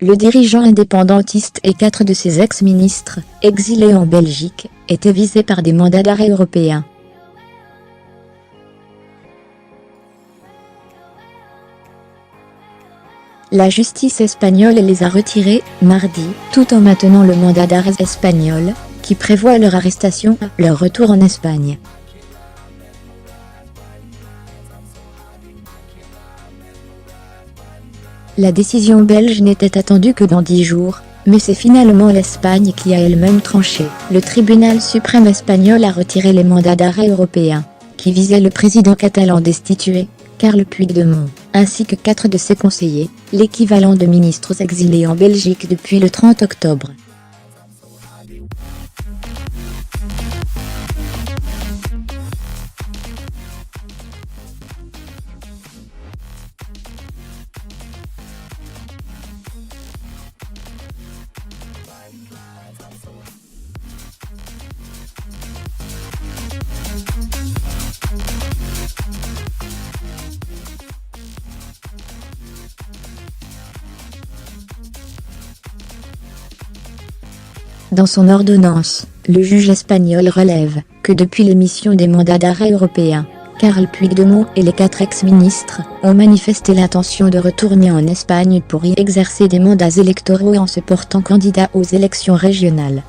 Le dirigeant indépendantiste et 4 de ses ex-ministres, exilés en Belgique, étaient visés par des mandats d'arrêt européens. La justice espagnole les a retirés, mardi, tout en maintenant le mandat d'arrêt espagnol, qui prévoit leur arrestation, leur retour en Espagne. La décision belge n'était attendue que dans 10 jours, mais c'est finalement l'Espagne qui a elle-même tranché. Le tribunal suprême espagnol a retiré les mandats d'arrêt européens, qui visaient le président catalan destitué, Carles Puigdemont, ainsi que 4 de ses conseillers, l'équivalent de ministres exilés en Belgique depuis le 30 octobre. Dans son ordonnance, le juge espagnol relève que depuis l'émission des mandats d'arrêt européens, Carles Puigdemont et les 4 ex-ministres ont manifesté l'intention de retourner en Espagne pour y exercer des mandats électoraux en se portant candidat aux élections régionales.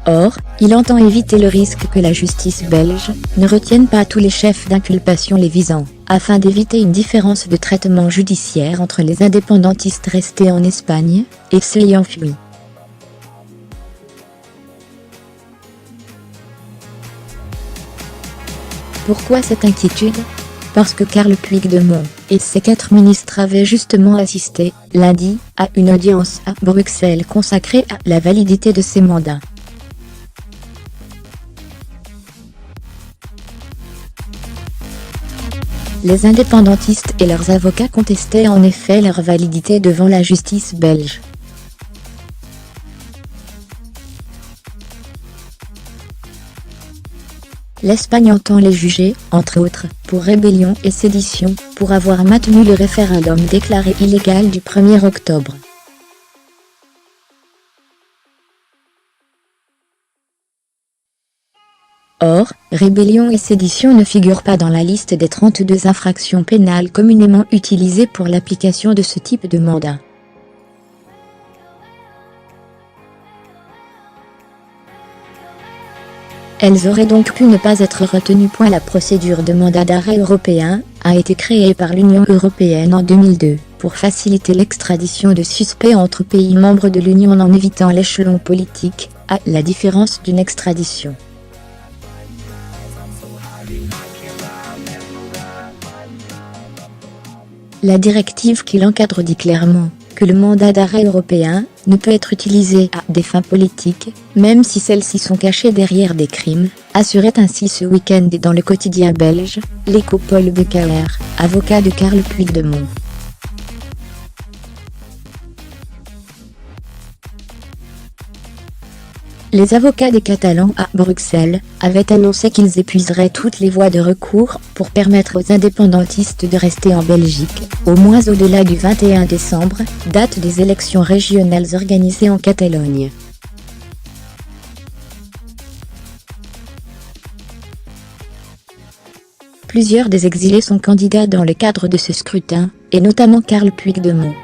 Or, il entend éviter le risque que la justice belge ne retienne pas tous les chefs d'inculpation les visant, afin d'éviter une différence de traitement judiciaire entre les indépendantistes restés en Espagne et ceux ayant fui. Pourquoi cette inquiétude ? Parce que Carles Puigdemont et ses 4 ministres avaient justement assisté, lundi, à une audience à Bruxelles consacrée à la validité de ces mandats. Les indépendantistes et leurs avocats contestaient en effet leur validité devant la justice belge. L'Espagne entend les juger, entre autres, pour rébellion et sédition, pour avoir maintenu le référendum déclaré illégal du 1er octobre. Or, rébellion et sédition ne figurent pas dans la liste des 32 infractions pénales communément utilisées pour l'application de ce type de mandat. Elles auraient donc pu ne pas être retenues. La procédure de mandat d'arrêt européen a été créée par l'Union européenne en 2002 pour faciliter l'extradition de suspects entre pays membres de l'Union en évitant l'échelon politique, à la différence d'une extradition. La directive qui l'encadre dit clairement que le mandat d'arrêt européen ne peut être utilisé à des fins politiques, même si celles-ci sont cachées derrière des crimes, assurait ainsi ce week-end dans le quotidien belge, l'Echo Paul Becauer, avocat de Carles Puigdemont. Les avocats des Catalans à Bruxelles avaient annoncé qu'ils épuiseraient toutes les voies de recours pour permettre aux indépendantistes de rester en Belgique, au moins au-delà du 21 décembre, date des élections régionales organisées en Catalogne. Plusieurs des exilés sont candidats dans le cadre de ce scrutin, et notamment Carles Puigdemont.